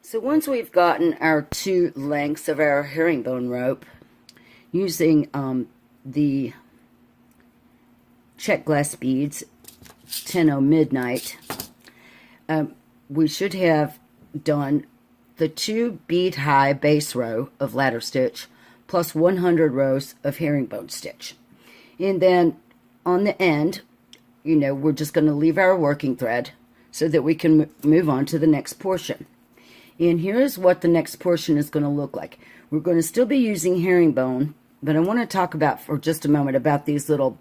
So once we've gotten our 2 lengths of our herringbone rope, using the check glass beads, 10-0 Midnight, we should have done the 2 bead high base row of ladder stitch plus 100 rows of herringbone stitch. And then on the end, we're just going to leave our working thread so that we can move on to the next portion. And here's what the next portion is going to look like. We're going to still be using herringbone, but I want to talk about for just a moment about these little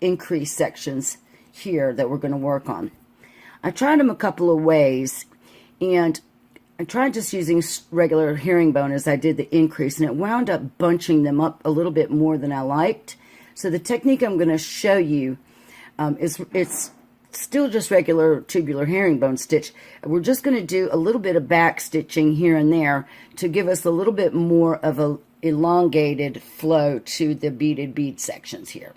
increase sections here that we're going to work on. I tried them a couple of ways, and I tried just using regular herringbone as I did the increase, and it wound up bunching them up a little bit more than I liked. So the technique I'm going to show you it's still just regular tubular herringbone stitch. We're just going to do a little bit of back stitching here and there to give us a little bit more of a elongated flow to the beaded bead sections here.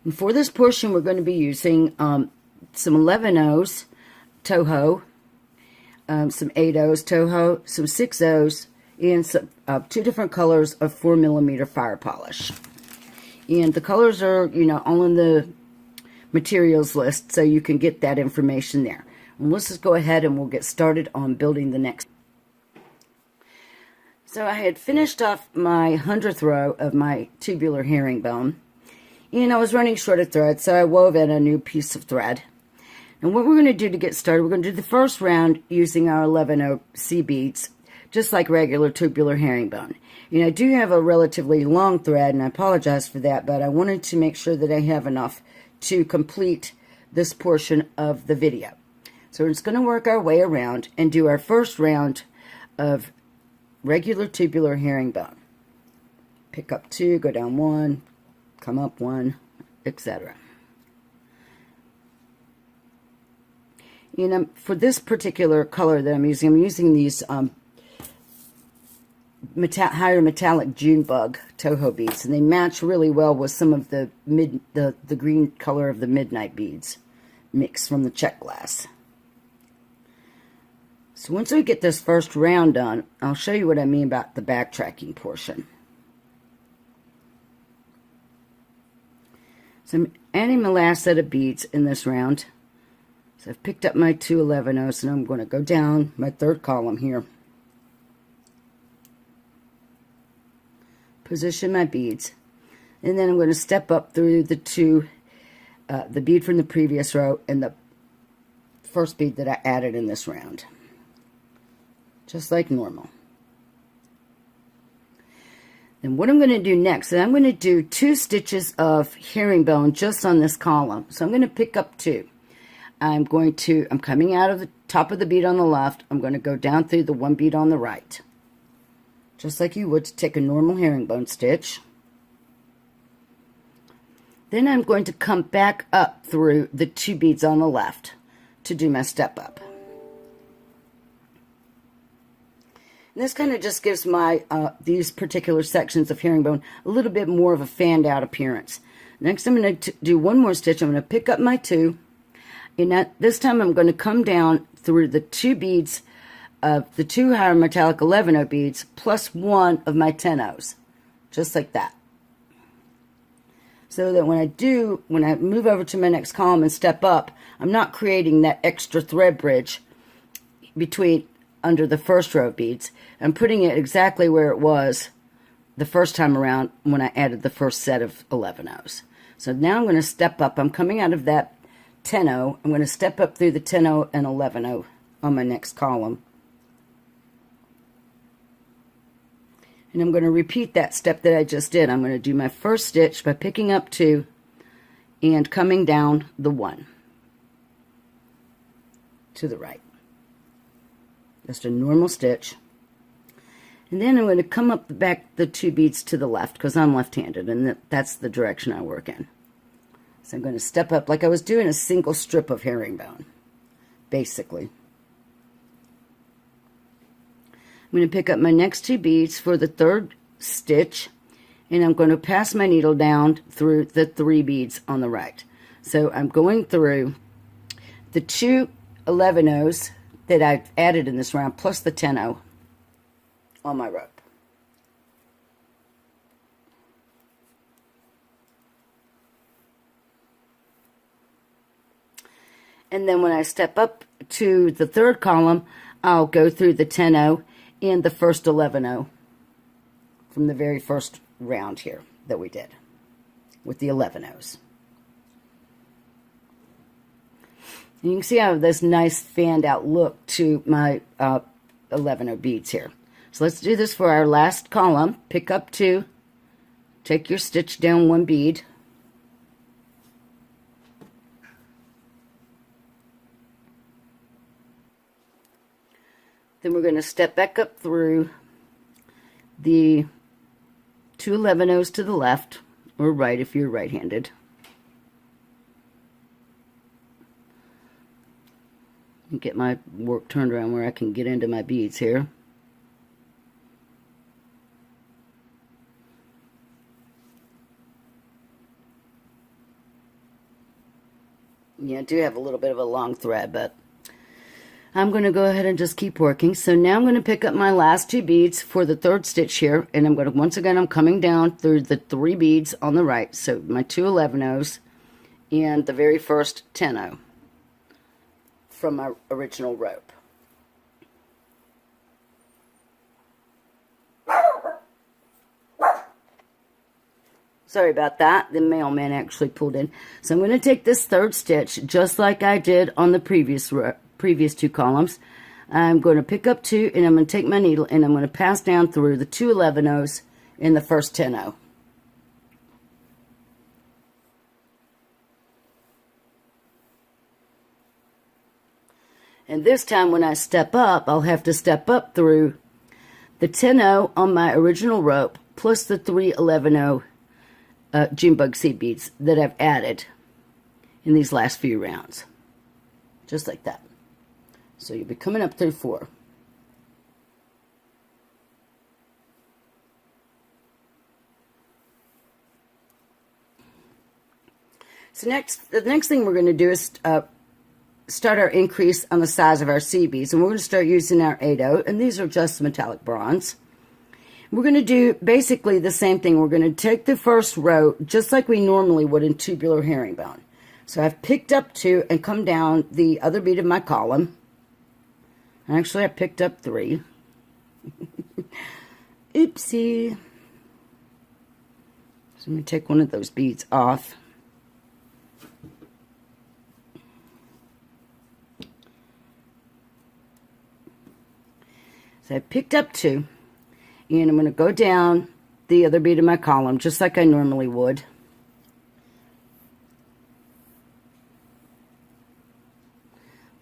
And for this portion, we're going to be using some 11-0s Toho, some 8-0s Toho, some 6-0s, and some 2 different colors of 4mm fire polish. And the colors are, all in the materials list, so you can get that information there. And let's just go ahead and we'll get started on building the next. So I had finished off my 100th row of my tubular herringbone, and I was running short of thread, so I wove in a new piece of thread. And what we're going to do to get started, we're going to do the first round using our 11-0 C beads, just like regular tubular herringbone. I do have a relatively long thread, and I apologize for that, but I wanted to make sure that I have enough to complete this portion of the video. So we're just going to work our way around and do our first round of regular tubular herringbone. Pick up 2, go down 1, come up 1, etc. For this particular color that I'm using these higher metallic June bug Toho beads, and they match really well with some of the green color of the midnight beads mixed from the check glass. So once we get this first round done, I'll show you what I mean about the backtracking portion. So I'm adding my last set of beads in this round. So I've picked up my 2 11-0s, and I'm going to go down my 3rd column here. Position my beads, and then I'm going to step up through the bead from the previous row and the first bead that I added in this round, just like normal. Then what I'm going to do next is I'm going to do 2 stitches of herringbone just on this column. So I'm going to pick up 2. I'm coming out of the top of the bead on the left. I'm going to go down through the 1 bead on the right, just like you would to take a normal herringbone stitch. Then I'm going to come back up through the 2 beads on the left to do my step up. And this kind of just gives my these particular sections of herringbone a little bit more of a fanned out appearance. Next, I'm going to do 1 more stitch. I'm going to pick up my 2, and this time I'm going to come down through the 2 beads of the 2 higher metallic 11-0 beads plus 1 of my 10-0s, just like that. So that when I move over to my next column and step up, I'm not creating that extra thread bridge under the first row of beads. I'm putting it exactly where it was the first time around when I added the first set of 11-0s. So now I'm going to step up. I'm coming out of that 10-0. I'm going to step up through the 10-0 and 11-0 on my next column. And I'm going to repeat that step that I just did. I'm going to do my first stitch by picking up 2 and coming down the 1 to the right. Just a normal stitch. And then I'm going to come up the 2 beads to the left because I'm left-handed, and that's the direction I work in. So I'm going to step up like I was doing a single strip of herringbone, basically. I'm going to pick up my next 2 beads for the 3rd stitch, and I'm going to pass my needle down through the 3 beads on the right. So I'm going through the 2 11-0s that I've added in this round, plus the 10-0 on my rope. And then when I step up to the third column, I'll go through the 10-0 and the first 11-0 from the very first round here that we did with the 11-0s. And you can see I have this nice fanned out look to my 11-0 beads here. So let's do this for our last column. Pick up 2, take your stitch down 1 bead. Then we're going to step back up through the 2 11-0s to the left, or right if you're right-handed. Get my work turned around where I can get into my beads here. Yeah, I do have a little bit of a long thread, but I'm going to go ahead and just keep working. So now I'm going to pick up my last 2 beads for the third stitch here, and I'm going to, once again, I'm coming down through the 3 beads on the right. So my 2 11-0s and the very first 10-0 from my original rope. Sorry about that. The mailman actually pulled in. So I'm going to take this third stitch just like I did on the previous 2 columns. I'm going to pick up 2 and I'm going to take my needle and I'm going to pass down through the 2 11-0s in the first 10-0. And this time when I step up, I'll have to step up through the 10-0 on my original rope plus the 3 11-0 June bug seed beads that I've added in these last few rounds. Just like that. So you'll be coming up through 4. So the next thing we're going to do is start our increase on the size of our seed beads. And we're going to start using our 8-0, and these are just metallic bronze. We're going to do basically the same thing. We're going to take the first row just like we normally would in tubular herringbone. So I've picked up 2 and come down the other bead of my column. Actually, I picked up 3. Oopsie. So I'm going to take one of those beads off. So I picked up 2. And I'm going to go down the other bead of my column just like I normally would.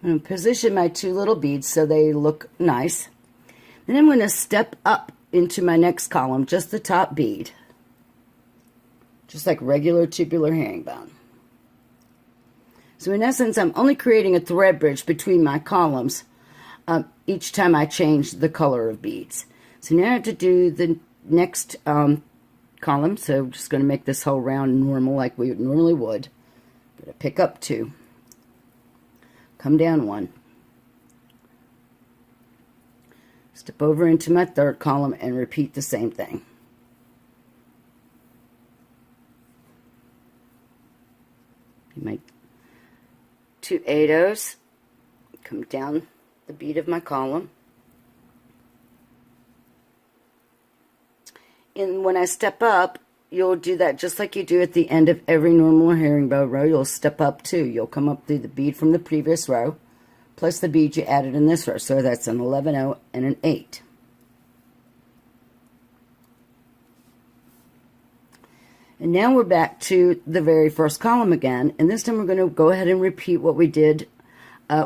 I'm going to position my 2 little beads so they look nice. Then I'm going to step up into my next column, just the top bead. Just like regular tubular herringbone. So in essence, I'm only creating a thread bridge between my columns each time I change the color of beads. So now I have to do the next column. So I'm just going to make this whole round normal like we normally would. I'm going to pick up 2. Come down 1. Step over into my third column and repeat the same thing. You make 2 8-0s. Come down the bead of my column. And when I step up, you'll do that just like you do at the end of every normal herringbone row. You'll step up 2. You'll come up through the bead from the previous row, plus the bead you added in this row. So that's an 11-0 and an 8. And now we're back to the very first column again. And this time we're going to go ahead and repeat what we did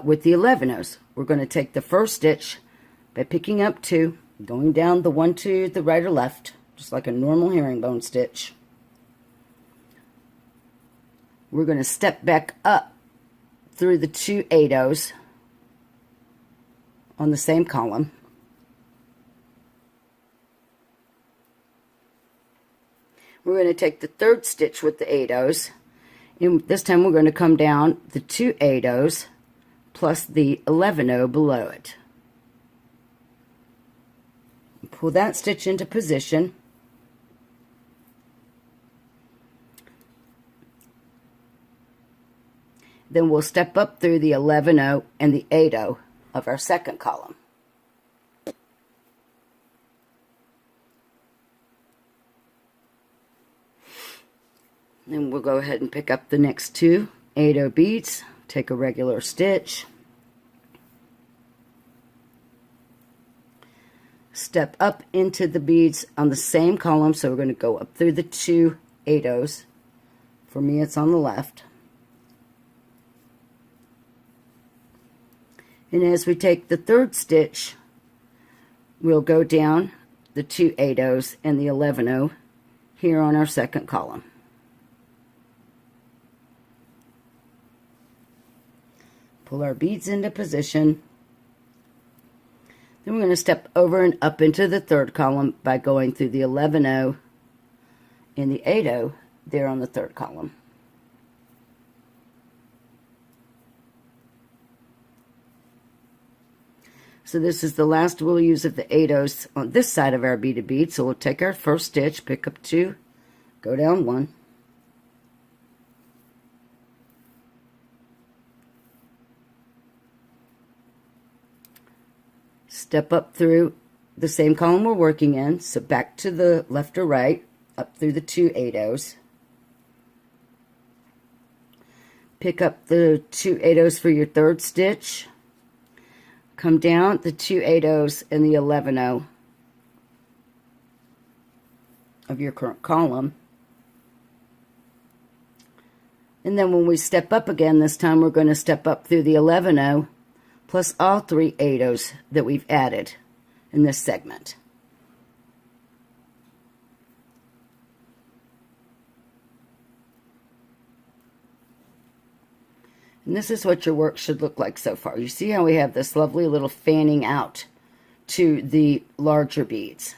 with the 11-0s. We're going to take the first stitch by picking up 2, going down the 1 to the right or left, just like a normal herringbone stitch. We're going to step back up through the 2 8-0s on the same column. We're going to take the third stitch with the 8-0s, and this time we're going to come down the 2 8-0s, plus the 11/0 below it. Pull that stitch into position. Then we'll step up through the 11/0 and the 8/0 of our second column. Then we'll go ahead and pick up the next two 8/0 beads, take a regular stitch, step up into the beads on the same column, so we're going to go up through the two 8/0s. For me, it's on the left. And as we take the third stitch, we'll go down the two 8/0s and the 11/0 here on our second column. Pull our beads into position. Then we're going to step over and up into the third column by going through the 11/0 and the 8/0 there on the third column. So this is the last we'll use of the 8/0s on this side of our beaded bead. So we'll take our first stitch, pick up two, go down one, step up through the same column we're working in, so back to the left or right, up through the two 8/0s. Pick up the two 8/0s for your third stitch. Come down the two 8/0s and the 11/0 of your current column. And then when we step up again, this time we're going to step up through the 11/0 plus all three 8/0s that we've added in this segment. And this is what your work should look like so far. You see how we have this lovely little fanning out to the larger beads.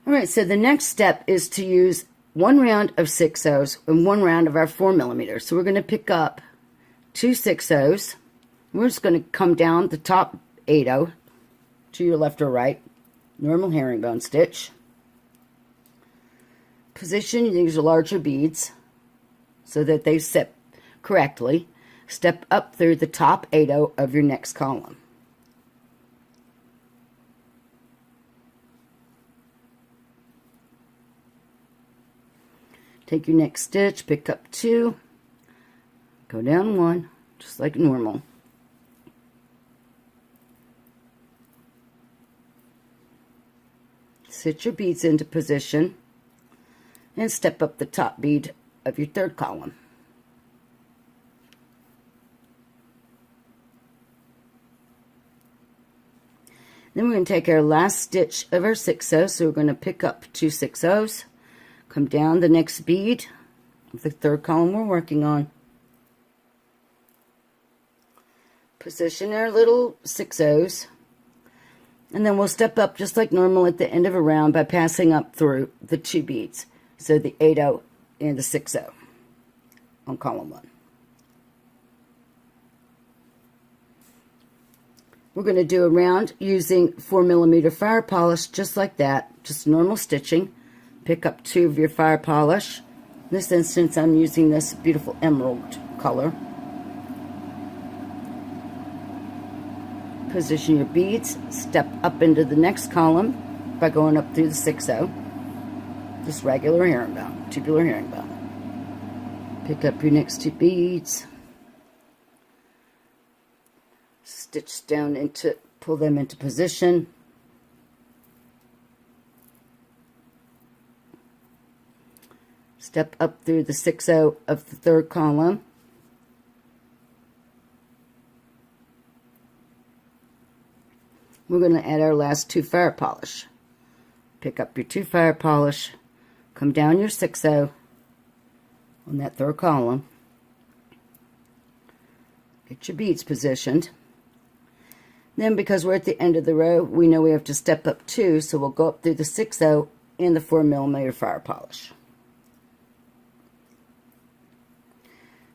Alright, so the next step is to use one round of 6/0s and one round of our 4mm. So we're going to pick up two 6/0s. We're just going to come down the top 8/0 to your left or right, normal herringbone stitch. Position these larger beads so that they sit correctly. Step up through the top 8/0 of your next column. Take your next stitch, pick up two, go down one, just like normal. Sit your beads into position and step up the top bead of your third column. Then we're going to take our last stitch of our 6/0, so we're going to pick up two 6/0s, come down the next bead of the third column we're working on, position our little 6/0s, and then we'll step up just like normal at the end of a round by passing up through the two beads. So the 8/0 and the 6/0 on column one. We're going to do a round using 4mm fire polish just like that, just normal stitching. Pick up two of your fire polish. In this instance, I'm using this beautiful emerald color. Position your beads, step up into the next column by going up through the 6/0. Just regular herringbone, tubular herringbone. Pick up your next two beads, stitch down into, pull them into position. Step up through the 6/0 of the third column. We're going to add our last two fire polish. Pick up your two fire polish, come down your 6/0 on that third column. Get your beads positioned. Then, because we're at the end of the row, we know we have to step up two, so we'll go up through the 6/0 and the 4mm fire polish.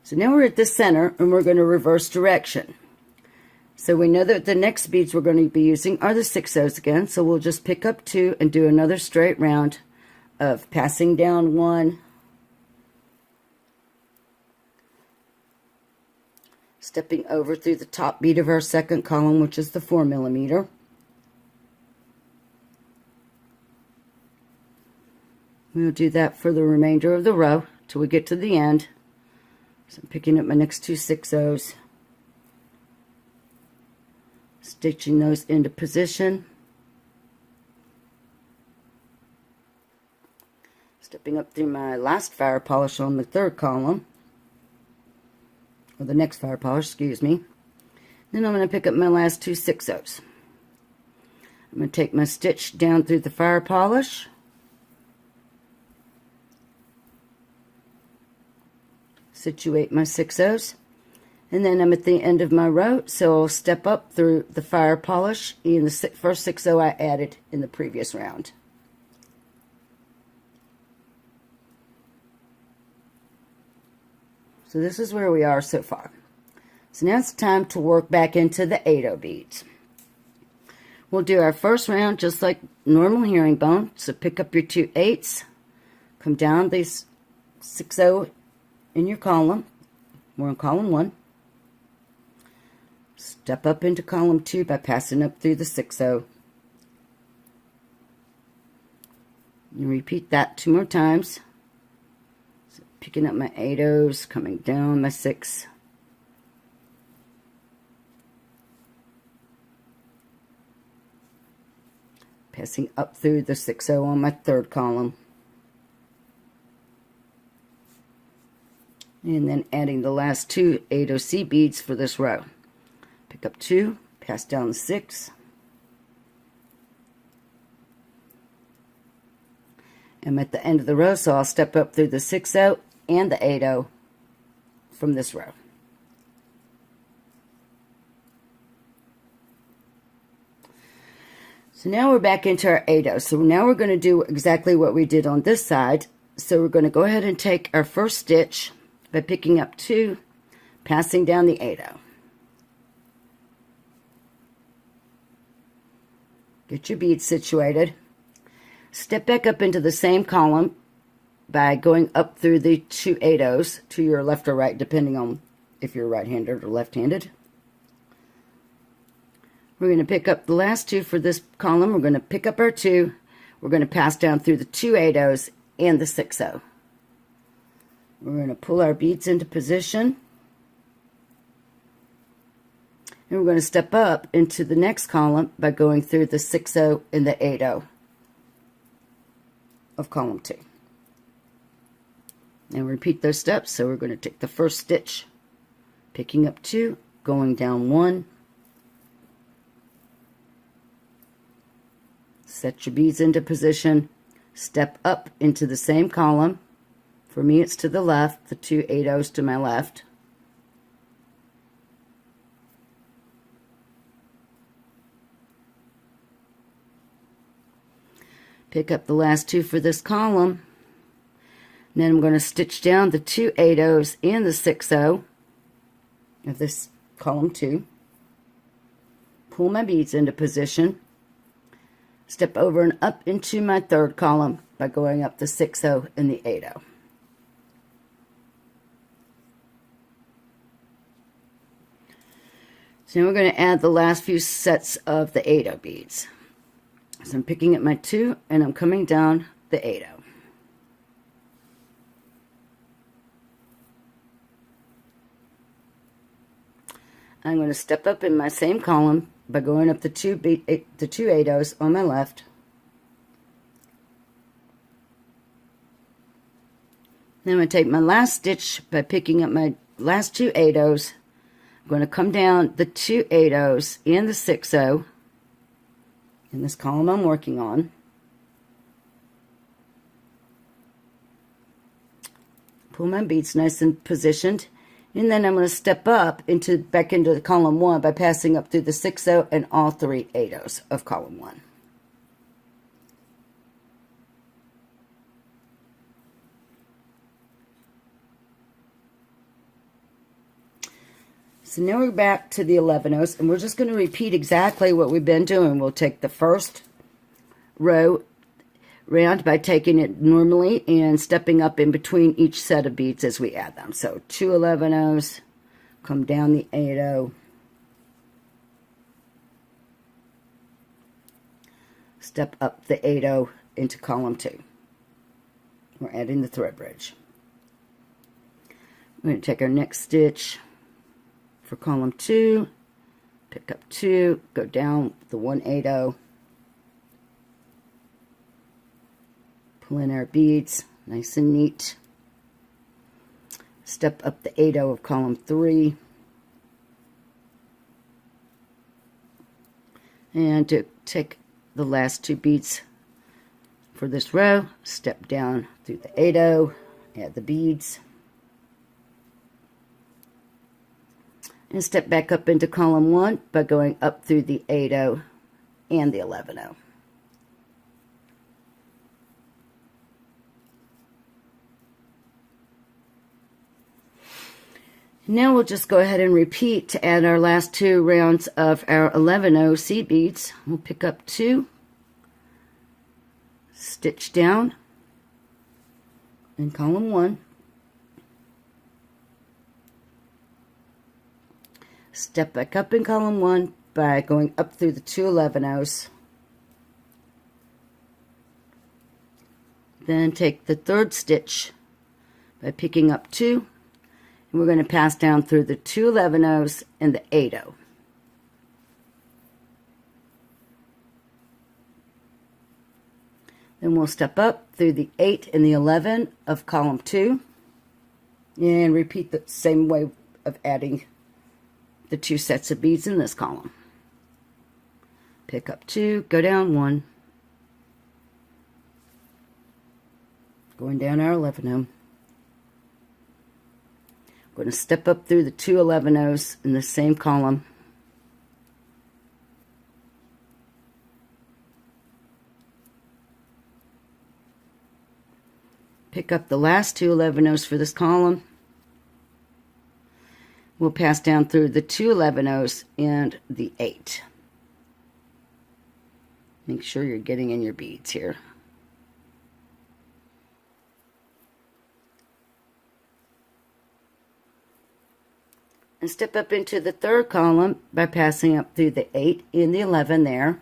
So now we're at the center, and we're going to reverse direction. So we know that the next beads we're going to be using are the 6/0s again, so we'll just pick up 2 and do another straight round of passing down 1, stepping over through the top bead of our second column, which is the 4mm. We'll do that for the remainder of the row till we get to the end. So I'm picking up my next 2 6/0s, stitching those into position, stepping up through my last fire polish on the third column, or the next fire polish, excuse me. Then I'm going to pick up my last 2 6/0s. I'm going to take my stitch down through the fire polish, situate my 6/0s, and then I'm at the end of my row, so I'll step up through the fire polish in the first 6/0 I added in the previous round. So this is where we are so far. So now it's time to work back into the 8/0 beads. We'll do our first round just like normal herringbone. So pick up your 2 8s, come down these 6/0 in your column. We're on column 1. Step up into column 2 by passing up through the 6/0. And repeat that 2 more times. So picking up my 8/0s, coming down my 6. Passing up through the 6/0 on my third column. And then adding the last 2 8/0C beads for this row. Pick up 2, pass down the 6. I'm at the end of the row, so I'll step up through the 6/0 and the 8/0 from this row. So now we're back into our 8/0. So now we're going to do exactly what we did on this side. So we're going to go ahead and take our first stitch by picking up 2, passing down the 8/0. Get your beads situated. Step back up into the same column by going up through the 2 8/0s to your left or right, depending on if you're right-handed or left-handed. We're going to pick up the last 2 for this column. We're going to pick up our 2. We're going to pass down through the 2 8/0s and the 6/0. We're going to pull our beads into position. And we're going to step up into the next column by going through the 6/0 and the 8/0 of column 2. And repeat those steps. So we're going to take the first stitch, picking up 2, going down 1. Set your beads into position. Step up into the same column. For me, it's to the left, the 2 8/0s to my left. Pick up the last 2 for this column. And then I'm going to stitch down the 2 8/0s and the 6/0 of this column 2. Pull my beads into position. Step over and up into my third column by going up the 6/0 and the 8/0. So now we're going to add the last few sets of the 8/0 beads. So I'm picking up my 2 and I'm coming down the 8/0. I'm going to step up in my same column by going up the 2 8/0s on my left. Then I'm going to take my last stitch by picking up my last 2 8/0s. I'm going to come down the 2 8/0s and the 6/0 in this column I'm working on. Pull my beads nice and positioned, and then I'm going to step up back into column 1 by passing up through the 6/0 and all 3 8/0s of column 1. So now we're back to the 11-ohs, and we're just going to repeat exactly what we've been doing. We'll take the first row round by taking it normally and stepping up in between each set of beads as we add them. So 2 11-ohs, come down the 8-oh, step up the 8-oh into column 2. We're adding the thread bridge. We're going to take our next stitch for column 2, pick up 2, go down the 1/8-oh, pull in our beads nice and neat, step up the 8-oh of column 3, and to take the last 2 beads for this row, step down through the 8-oh, add the beads, and step back up into column 1 by going up through the 8-oh and the 11-oh. Now we'll just go ahead and repeat to add our last 2 rounds of our 11-oh seed beads. We'll pick up 2, stitch down in column 1, step back up in column 1 by going up through the 2 11-ohs, then take the 3rd stitch by picking up 2, and we're going to pass down through the 2 11-ohs and the 8-oh. Then we'll step up through the 8 and the 11 of column 2 and repeat the same way of adding the 2 sets of beads in this column. Pick up 2, go down 1, going down our 11-oh. We're going to step up through the 2 11-ohs in the same column. Pick up the last 2 11-ohs for this column. We'll pass down through the 2 11-ohs and the 8. Make sure you're getting in your beads here. And step up into the 3rd column by passing up through the 8 and the 11 there.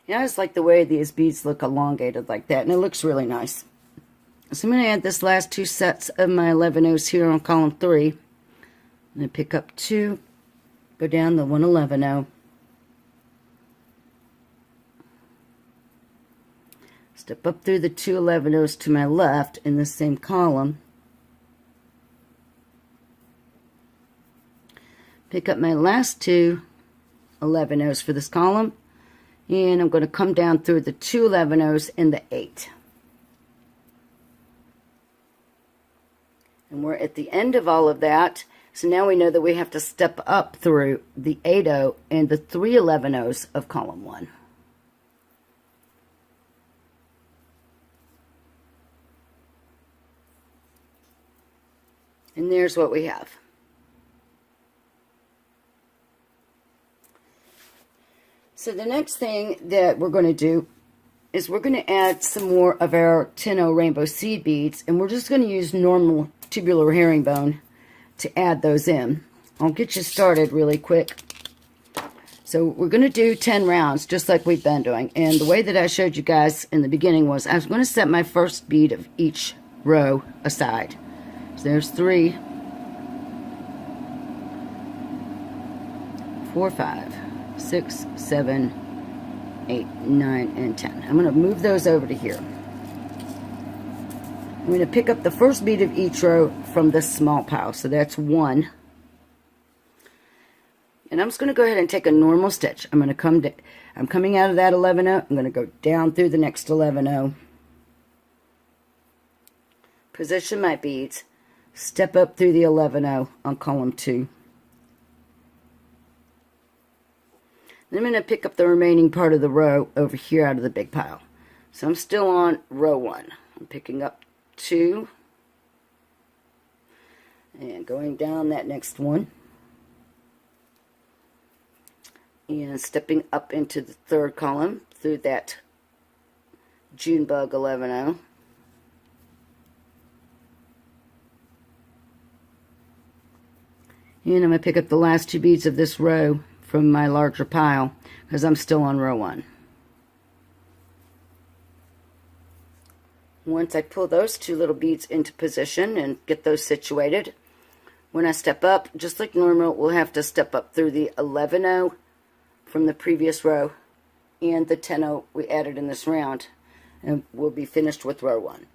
And I just like the way these beads look elongated like that, and it looks really nice. So I'm going to add this last 2 sets of my 11-ohs here on column 3. I'm going to pick up 2, go down the 1 11-oh, step up through the 2 11-ohs to my left in the same column, pick up my last 2 11-ohs for this column, and I'm going to come down through the 2 11-ohs and the 8. And we're at the end of all of that, so now we know that we have to step up through the 8-oh and the 3 11-ohs of column 1. And there's what we have. So the next thing that we're going to do is we're going to add some more of our 10-oh rainbow seed beads, and we're just going to use normal tubular herringbone to add those in. I'll get you started really quick. So we're going to do 10 rounds just like we've been doing, and the way that I showed you guys in the beginning was I was going to set my first bead of each row aside. So there's 3, 4, 5, 6, 7, 8, 9, and 10. I'm going to move those over to here. I'm going to pick up the first bead of each row from this small pile. So that's 1. And I'm just going to go ahead and take a normal stitch. I'm going to I'm coming out of that 11-oh. I'm going to go down through the next 11-oh. Position my beads. Step up through the 11-oh on column 2. Then I'm going to pick up the remaining part of the row over here out of the big pile. So I'm still on row 1. I'm picking up 2, and going down that next one, and stepping up into the third column through that June bug 11-0. And I'm going to pick up the last 2 beads of this row from my larger pile because I'm still on row 1. Once I pull those 2 little beads into position and get those situated, when I step up, just like normal, we'll have to step up through the 11-0 from the previous row and the 10-0 we added in this round, and we'll be finished with row 1.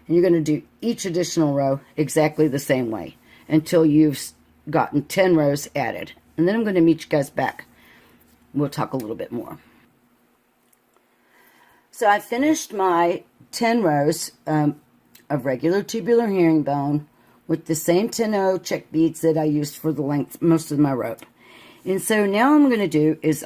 And you're going to do each additional row exactly the same way until you've gotten 10 rows added. And then I'm going to meet you guys back. We'll talk a little bit more. So I finished my 10 rows of regular tubular herringbone with the same 10-0 check beads that I used for the length, most of my rope. And so now I'm going to do is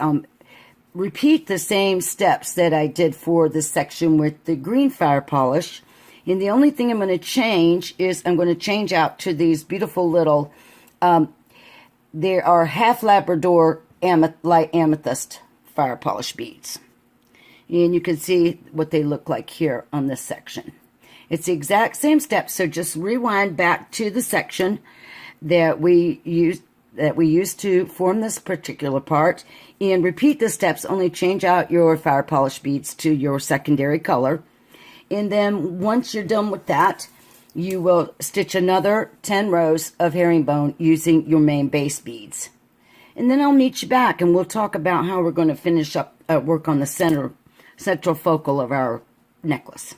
repeat the same steps that I did for this section with the green fire polish. And the only thing I'm going to change is I'm going to change out to these beautiful little, there are half Labrador light amethyst fire polish beads. And you can see what they look like here on this section. It's the exact same steps, so just rewind back to the section that we used to form this particular part and repeat the steps, only change out your fire polish beads to your secondary color. And then once you're done with that, you will stitch another 10 rows of herringbone using your main base beads. And then I'll meet you back and we'll talk about how we're going to finish up work on the central focal of our necklace.